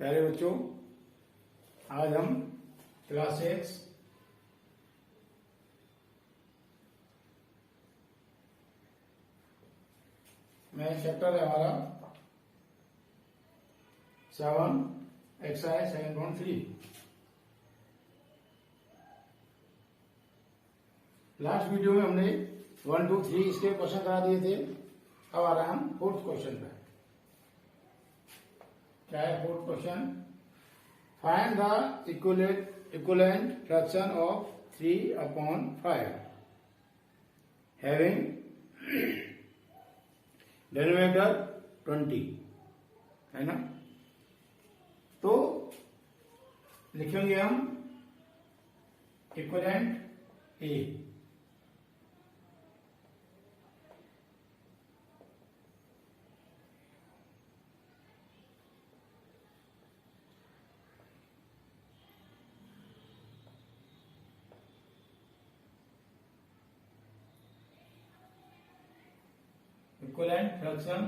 प्यारे बच्चों, आज हम क्लास 6 में चैप्टर है हमारा 7 एक्सरसाइज 7.3। लास्ट वीडियो में हमने 1, 2, 3 इसके क्वेश्चन करा दिए थे। अब आ रहा है हम फोर्थ क्वेश्चन पे। क्या है fourth question? Find the equivalent fraction of 3/5 having denominator 20, है ना। तो लिखेंगे हम इक्विवेलेंट ए। Equivalent fraction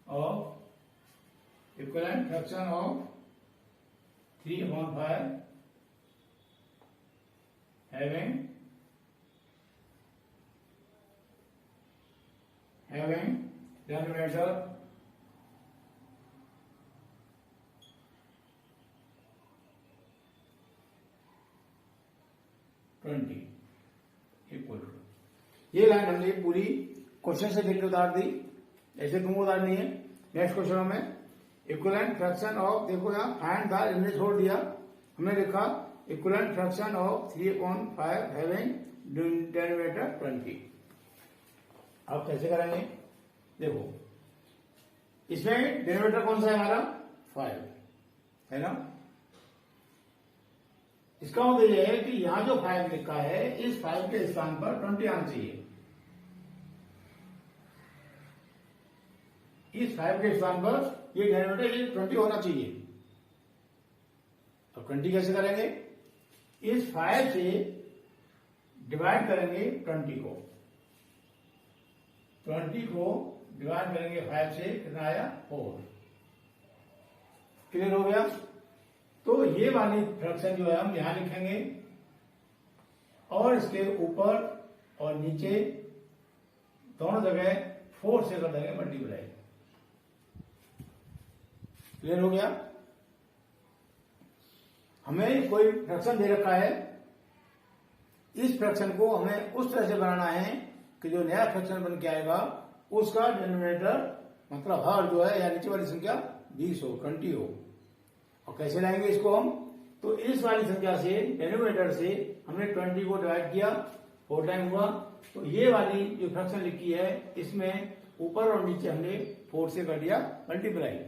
of 3/5 having denominator 20 equal to. ये लाइन हमने पूरी क्वेश्चन से देख के उतार दी, ऐसे तुमको उतारनी है। नेक्स्ट क्वेश्चन में इक्विवेलेंट फ्रैक्शन ऑफ, देखो यहाँ फाइंड द, हमने छोड़ दिया, हमने लिखा equivalent fraction of 3/5 having denominator 20। अब कैसे करेंगे? देखो इसमें डिनोमिनेटर कौन सा है हमारा? 5 है ना। इसका मतलब यह है कि यहां जो 5 लिखा है, इस 5 के स्थान पर 20 आना चाहिए। इस 5 के स्थान पर ये डिनोमिनेटर 20 होना चाहिए। तो 20 कैसे करेंगे? इस 5 से डिवाइड करेंगे 20 को। 20 को डिवाइड करेंगे 5 से, कितना आया? 4। क्लियर हो गया? तो ये वाली फ्रैक्शन जो है हम यहां लिखेंगे और इसके ऊपर और नीचे दोनों जगह 4 से कर देंगे मल्टीप्लाई। क्लियर हो गया? हमें कोई फ्रैक्शन दे रखा है, इस फ्रैक्शन को हमें उस तरह से बनाना है कि जो नया फ्रैक्शन बन के आएगा उसका डिनोमिनेटर मतलब हर जो है या नीचे वाली संख्या 20 हो, 20 हो। और कैसे लाएंगे इसको हम? तो इस वाली संख्या से, डिनोमिनेटर से हमने 20 को डिवाइड किया, 4 टाइम हुआ। तो ये वाली जो फ्रैक्शन लिखी है इसमें ऊपर और नीचे हमने 4 से कर दिया मल्टीप्लाई।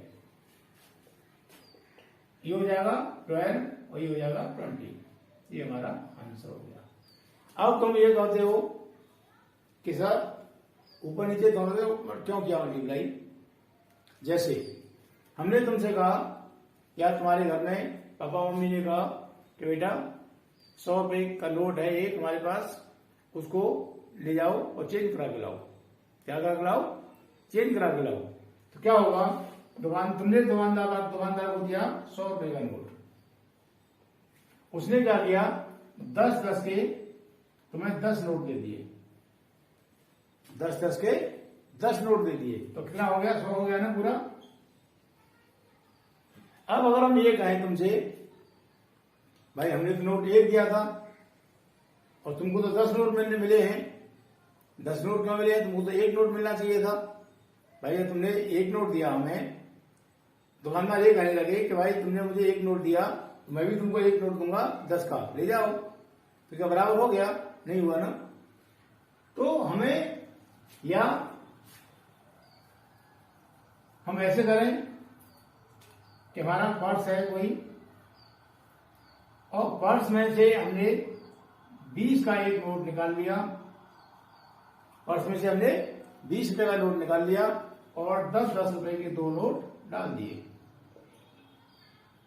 ये हो जाएगा 12 और ये हो जाएगा 20। ये हमारा आंसर हो गया। अब तुम ये कहते हो कि सर ऊपर नीचे दोनों से क्यों किया मल्टीप्लाई? जैसे हमने तुमसे कहा, या तुम्हारे घर में पापा मम्मी ने कहा कि बेटा 100 रुपए का नोट है एक हमारे पास, उसको ले जाओ और चेंज करा के लाओ। क्या करा के लाओ? चेंज करा के लाओ। तो क्या होगा? तुमने दुकानदार को दिया 100 रुपए का नोट। उसने क्या किया? 10-10 के तुम्हें 10 नोट दे दिए। 10-10 के 10 नोट दे दिए। तो कितना हो गया? 100 हो गया ना पूरा। अब अगर हम ये कहें तुमसे, भाई हमने तो नोट 1 दिया था और तुमको तो 10 नोट मिले हैं। 10 नोट क्यों मिले हैं? तुमको तो 1 नोट मिलना चाहिए था। भाई तुमने 1 नोट दिया हमें, दुकानदार ये कहने लगे कि भाई तुमने मुझे 1 नोट दिया, तो मैं भी तुमको 1 नोट दूंगा 10 का, ले जाओ। तो क्या बराबर हो गया? नहीं हुआ ना। तो हमें, या हम ऐसे करें कि हमारा पर्स है कोई, और पर्स में से हमने 20 का एक नोट निकाल लिया। पर्स में से हमने 20 रुपए का नोट निकाल लिया और 10-10 रुपए के 2 नोट डाल दिए।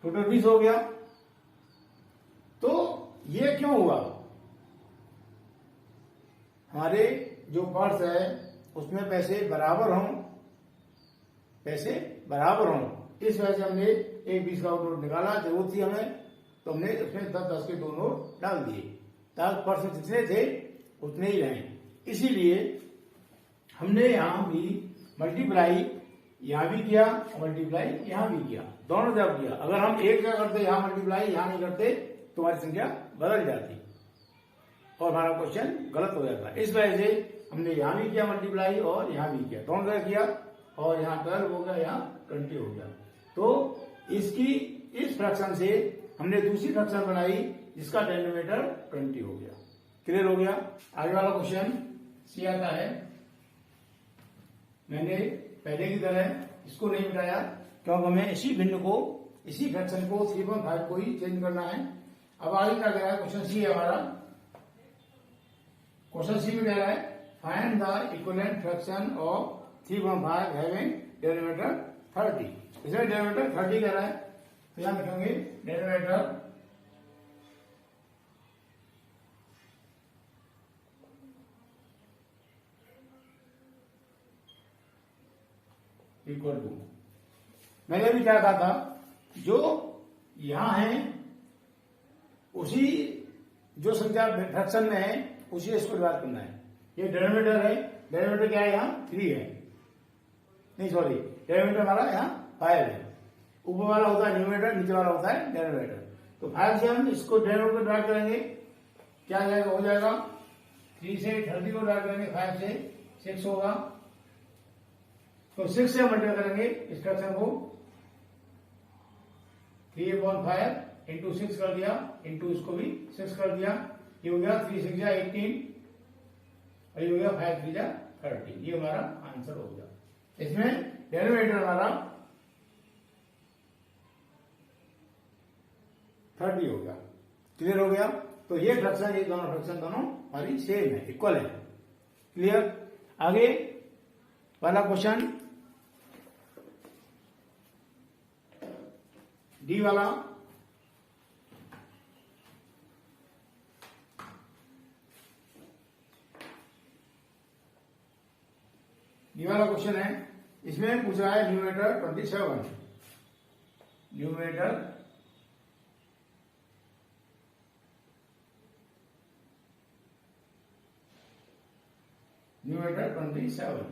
टोटल 20 हो गया। तो ये क्यों हुआ? हमारे जो पर्स है उसमें पैसे बराबर हों पैसे बराबर हों, इस वजह से हमने एक 20 का नोट निकाला। जरूरत थी हमें तो हमने उसमें 10-10 के 2 नोट डाल दिए ताकि पर्सन जितने थे उतने ही रहें। इसीलिए हमने यहां भी मल्टीप्लाई यहां भी किया और मल्टीप्लाई यहां भी किया, दोनों जगह किया। अगर हम एक जगह करते यहां मल्टीप्लाई यहां नहीं करते तो हमारी संख्या बदल जाती और हमारा क्वेश्चन गलत हो जाता। इस वजह से हमने यहां भी किया मल्टीप्लाई और यहां भी किया, दोनों जगह किया और यहाँ 12 हो गया, यहाँ 20 हो गया। तो इसकी इस फ्रैक्शन से हमने दूसरी फ्रैक्शन बनाई जिसका डिनोमिनेटर 20 हो गया। क्लियर हो गया। आगे वाला क्वेश्चन सी आता है। मैंने पहले की तरह इसको नहीं मिटाया क्योंकि हमें इसी भिन्न को, इसी फ्रैक्शन को 3.5 को ही चेंज करना है। अब आगे क्या कह रहा है, क्वेश्चन सी है हमारा। क्वेश्चन सी में कह रहा है find the equivalent fraction of 3.5 having denominator 30। इसमें डिनोमिनेटर 30 कह रहा है तो यहां लिखेंगे डिनोमिनेटर इक्वल टू, मैंने भी क्या कहा था, जो यहां है उसी जो संख्या फ्रैक्शन में है उसी इसको डिवाइड करना है। ये डिनोमिनेटर है, डिनोमिनेटर क्या है, यहाँ 3 है, नहीं सॉरी, डिनोमिनेटर हमारा यहाँ 5 है। ऊपर वाला होता है न्यूमरेटर, नीचे वाला होता है डिनोमिनेटर। तो 5 से हम इसको डिनोमिनेटर को डिवाइड करेंगे, क्या जाएगा, हो जाएगा 3 से 30 को डिवाइड करेंगे, 5 से 6 होगा। तो 6 से मल्टीप्लाई करेंगे इस फ्रैक्शन को, 3/5 इंटू 6 कर दिया, इंटू इसको भी 6 कर दिया, ये हो गया 3 6 18 और ये हो गया 5 3 30। ये हमारा आंसर हो गया। इसमें डिनोमिनेटर हमारा 30 हो गया। क्लियर हो गया। तो ये फ्रैक्शन, ये दोनों फ्रैक्शन दोनों हमारी सेम है, इक्वल है। क्लियर। आगे वाला क्वेश्चन डी वाला, डी वाला क्वेश्चन है। इसमें पूछ रहा है न्यूमरेटर 27, न्यूमरेटर 27।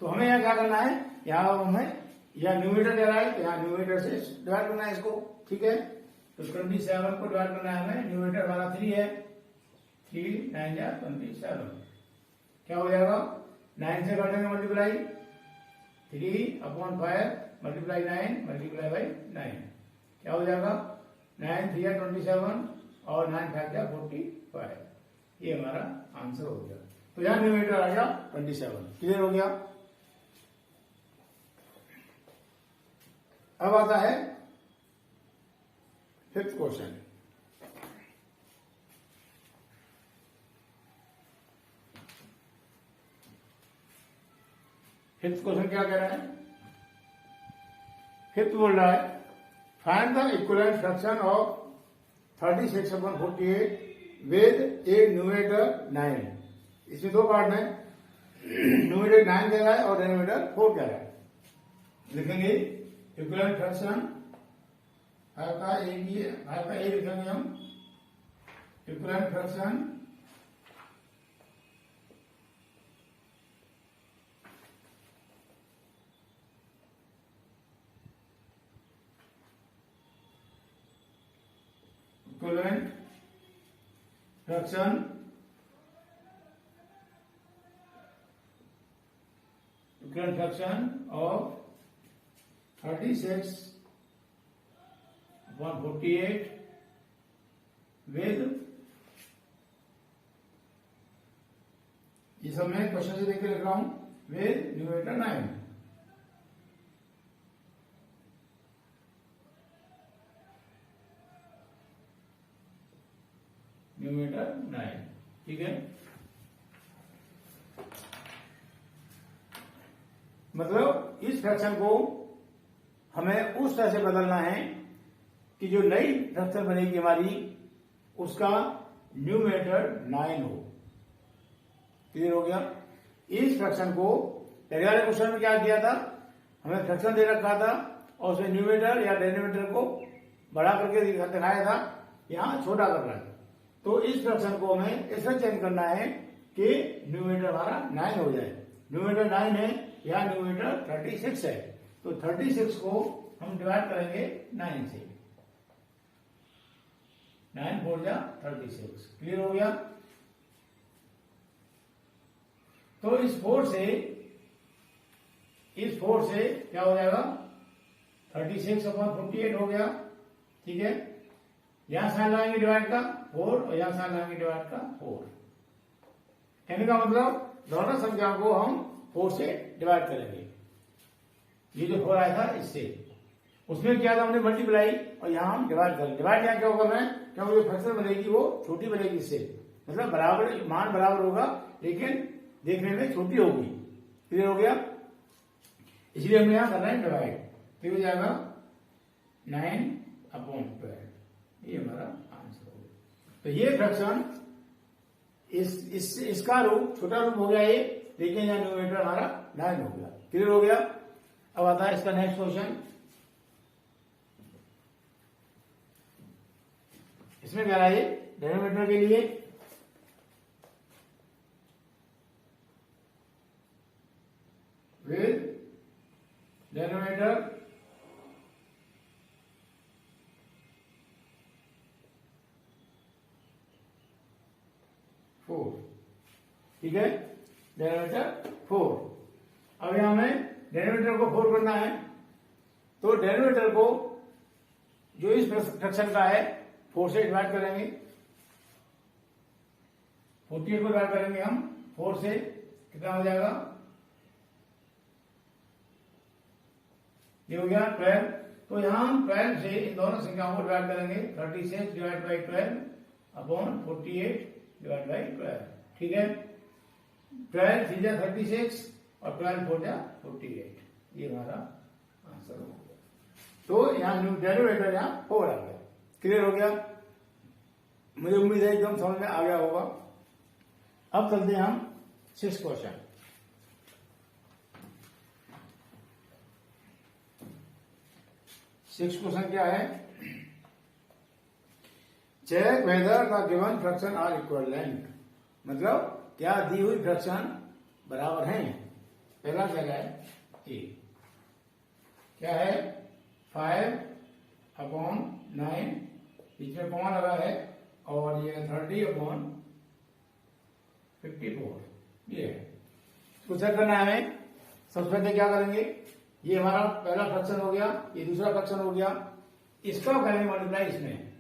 तो हमें यहां क्या करना है, यहां हमें यह न्यूमरेटर दे रहा है तो यहां न्यूमरेटर से डिवाइड करना है इसको। ठीक है, तो 27 को डिवाइड करना है हमें। न्यूमरेटर वाला 3 है, 3 9 27, क्या हो जाएगा, 9 से कर देंगे मल्टीप्लाई, 3/5 मल्टीप्लाई 9 मल्टीप्लाई बाई 9, क्या हो जाएगा 9 3 27 और 9 5 45। ये हमारा आंसर हो गया। तो यहां न्यूमरेटर आ गया 27। क्लियर हो गया। अब आता है 5th क्वेश्चन। फिफ्थ क्वेश्चन क्या कह रहा है, फिफ्थ बोल रहा है find the equivalent fraction of 36/48 with A numerator 9। इसमें 2 पार्ट है, न्यूमरेटर 9 कह रहा है और डिनोमिनेटर 4 कह रहा है। लिखेंगे इक्विवेलेंट फ्रैक्शन, का ए लिखेंगे हम, equivalent fraction equivalent fraction of 36/48 with, ये सब मैं क्वेश्चन से देख के लिख रहा हूं, विद न्यूमरेटर 9। न्यूमरेटर 9, ठीक है। मतलब इस फ्रैक्शन को हमें उस तरह से बदलना है कि जो नई फ्रैक्शन बनेगी हमारी उसका न्यूमरेटर 9 हो। क्लियर हो गया। इस फ्रैक्शन को पहले वाले क्वेश्चन में क्या किया था, हमें फ्रैक्शन दे रखा था और उसमें न्यूमरेटर या डिनोमिनेटर को बड़ा करके दिखाया था, यहाँ छोटा कर रहा है। तो इस फ्रैक्शन को हमें ऐसा चेंज करना है कि न्यूमरेटर हमारा 9 हो जाए। न्यूमरेटर 9 है या न्यूमरेटर 36 है, तो 36 को हम डिवाइड करेंगे 9 से। 9 4 जा 36। क्लियर हो गया? तो इस 4 से क्या हो जाएगा? 36/48 हो गया। ठीक है, यहां साइन लगाएंगे डिवाइड का 4 और यहां साइन लगाएंगे डिवाइड का 4। कहने का मतलब दोनों संख्याओं को हम 4 से डिवाइड करेंगे। ये जो 4 आया था इससे, उसमें क्या था हमने मल्टीप्लाई और यहां हम डिवाइड करेंगे। डिवाइड यहाँ क्यों कर रहे हैं? क्योंकि जो फ्रैक्शन बनेगी वो छोटी बनेगी इससे, मतलब बराबर मान बराबर होगा लेकिन देखने में छोटी होगी। क्लियर हो गया? इसलिए हम यहां कर रहे हैं डिवाइड। तो हो जाएगा 9/12। ये हमारा आंसर हो गया। तो ये फ्रैक्शन इसका रूप छोटा रूप हो गया ये, लेकिन यहाँ न्यूमरेटर हमारा 9 हो गया। क्लियर हो गया? अब आता है इसका नेक्स्ट क्वेश्चन। इसमें क्या है? डिनोमिनेटर के लिए विद डिनोमिनेटर फोर। ठीक है, डिनोमिनेटर 4। अब यहां हमें डिनोमिनेटर को 4 करना है, तो डिनोमिनेटर को जो इस फ्रैक्शन का है 4 से डिवाइड करेंगे। 48 को डिवाइड करेंगे हम 4 से, कितना हो जाएगा? ये हो गया 12। तो यहां हम 12 से इन दोनों संख्याओं को डिवाइड करेंगे। 36 डिवाइड बाई 12/48 डिवाइड बाई 12। ठीक है, 12 3 जा 36 और 12 4 जा 48। ये हमारा आंसर हो गया। तो यहाँ डेरिवेटिव यहाँ 4 आ गया। क्लियर हो गया? मुझे उम्मीद है एकदम समझ में आ गया होगा। अब चलते हैं हम 6 क्वेश्चन। 6 क्वेश्चन क्या है? Check whether the given fraction are equivalent, मतलब क्या दी हुई फ्रैक्शन बराबर हैं। पहला जगह है ए, क्या है? 5/9, बीच में कौन लगा है, और ये 30/54 ये है। इसको चेक करना है हमें। सबसे पहले क्या करेंगे? ये हमारा पहला फ्रैक्शन हो गया, ये दूसरा फ्रैक्शन हो गया, इसका करेंगे मल्टीप्लाई इसमें।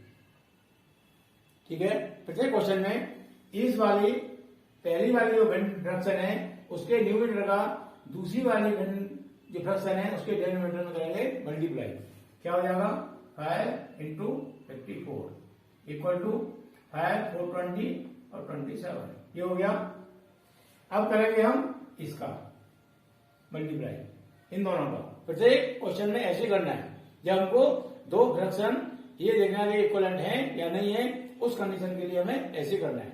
ठीक है, प्रत्येक क्वेश्चन में इस वाली पहली वाली जो फ्रैक्शन है उसके न्यूमरेटर का दूसरी वाली जो फ्रैक्शन है उसके डिनोमिनेटर में करेंगे मल्टीप्लाई। क्या हो जाएगा? 5 × 54 इक्वल टू 5 4 20 और 27। ये हो गया। अब करेंगे हम इसका मल्टीप्लाई, इन दोनों का। प्रत्येक क्वेश्चन में ऐसे करना है। जब हमको दो फ्रैक्शन ये देखना है इक्वलेंट है या नहीं है, उस कंडीशन के लिए हमें ऐसे करना है।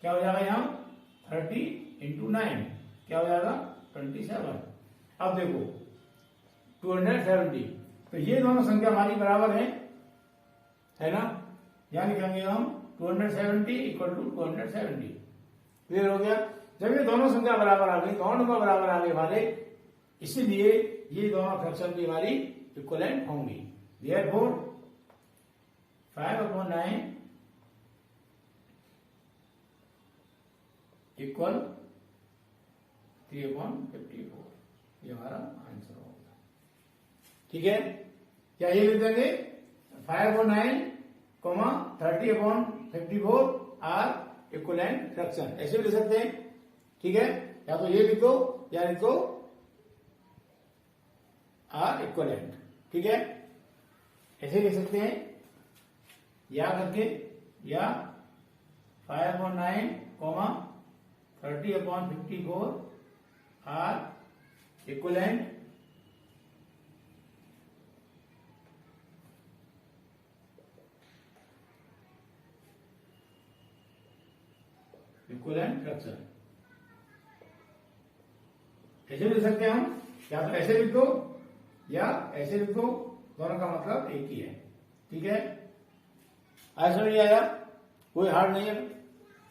क्या हो जाएगा? यहाँ 30 × 9 क्या हो जाएगा? 27। अब देखो 270, तो ये दोनों संख्या हमारी बराबर है ना? यहाँ लिखेंगे हम 270 इक्वल टू 270। क्लियर हो गया? जब ये दोनों संख्या बराबर आ गई, दोनों नंबर बराबर आ गए हमारे, इसीलिए ये दोनों फ्रैक्शन भी हमारी इक्वलेंट होंगी। Therefore 5/9 equal 3/54। ये हमारा आंसर होगा। ठीक है, क्या ये लिख देंगे? 5/9, 30/54 आर इक्वलेंट फ्रैक्शन, ऐसे भी लिख सकते हैं। ठीक है, या तो ये लिखो या लिखो आर इक्वलेंट। ठीक है, ऐसे लिख सकते हैं या करके, या 5/9, 30/54 आर इक्वलेंट फ्रैक्शन। ऐसे लिख सकते हैं हम, या तो ऐसे लिख दो या ऐसे लिख दो, दोनों का मतलब एक ही है। ठीक है, आज समझ आया, कोई हार्ड नहीं है,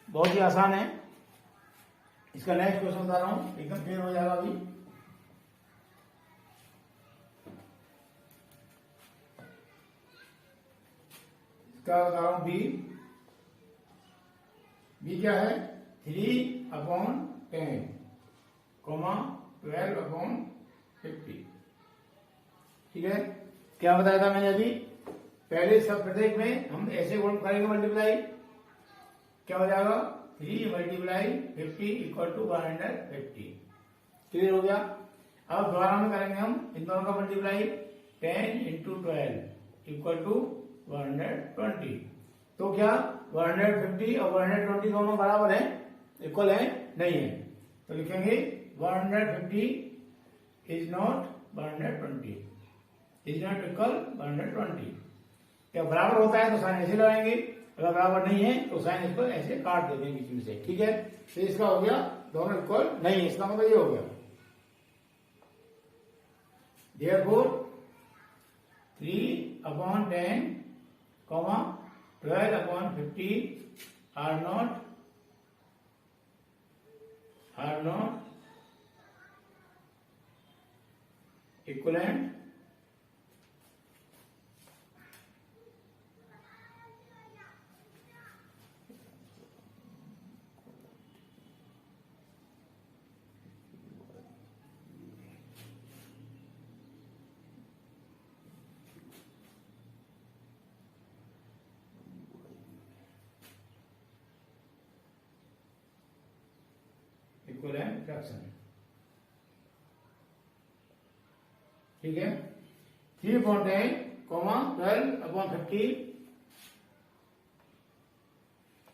बहुत ही आसान है। इसका नेक्स्ट क्वेश्चन बता रहा हूं, एकदम क्लियर हो जाएगा अभी। इसका बता रहा हूं बी क्या है, 3/10 12/50। ठीक है, क्या बताया था मैंने अभी, पहले सब प्रत्येक में हम ऐसे गुण करेंगे मल्टीप्लाई, क्या हो जाएगा 3 × 50 = 150। क्लियर हो गया। अब दोबारा में करेंगे हम इन दोनों का मल्टीप्लाई, 10 × 12 = 120। तो क्या 150 और 120 दोनों बराबर है, इक्वल है? नहीं है। तो लिखेंगे 150 is not 120, is not equal 120। क्या बराबर होता है तो साइन ऐसे लगाएंगे, अगर बराबर नहीं है तो साइन इसको ऐसे काट देते हैं बीच में से। ठीक है, तो इसका हो गया दोनों इक्वल नहीं है, इसका मतलब ये हो गया। Therefore 3/10, 12/50 are not equivalent fraction. ठीक है, 3/10, 12/50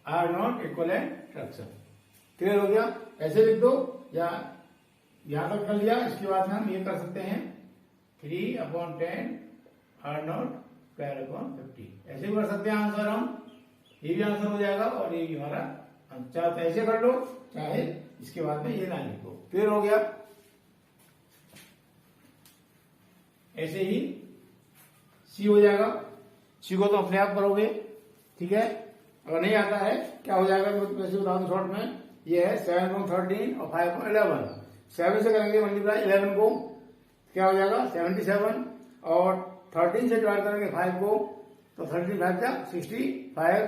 are not equivalent fraction. Clear हो गया। ऐसे लिख दो या यहां तक कर लिया, इसके बाद में हम ये कर सकते हैं 3/10 आर नॉट 12/50, ऐसे भी कर सकते हैं आंसर हम, ये भी आंसर हो जाएगा और ये भी हमारा, चाहे तो ऐसे कर लो चाहे इसके बाद में ये लाइन लिखो। क्लियर हो गया। ऐसे ही सी हो जाएगा, सी को तो अपने आप करोगे। ठीक है, अगर नहीं आता है क्या हो जाएगा तो वैसे बता दो शॉर्ट में, ये है 7/13 और 5/11। 7 से करेंगे मल्टीप्लाई 11 को, क्या हो जाएगा 77, और 13 से डिवाइड करेंगे 5 को तो 13 5 जा 65,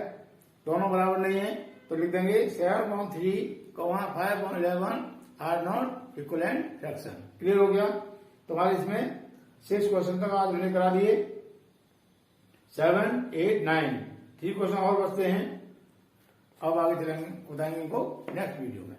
दोनों बराबर नहीं है तो लिख देंगे 7/3, 5/11 are not equivalent fraction. Clear हो गया। तुम्हारे इसमें 6 क्वेश्चन तक आज मैंने करा दिए, 7, 8, 9 3 क्वेश्चन और बचते हैं। अब आगे चलेंगे, बताएंगे इनको नेक्स्ट वीडियो में।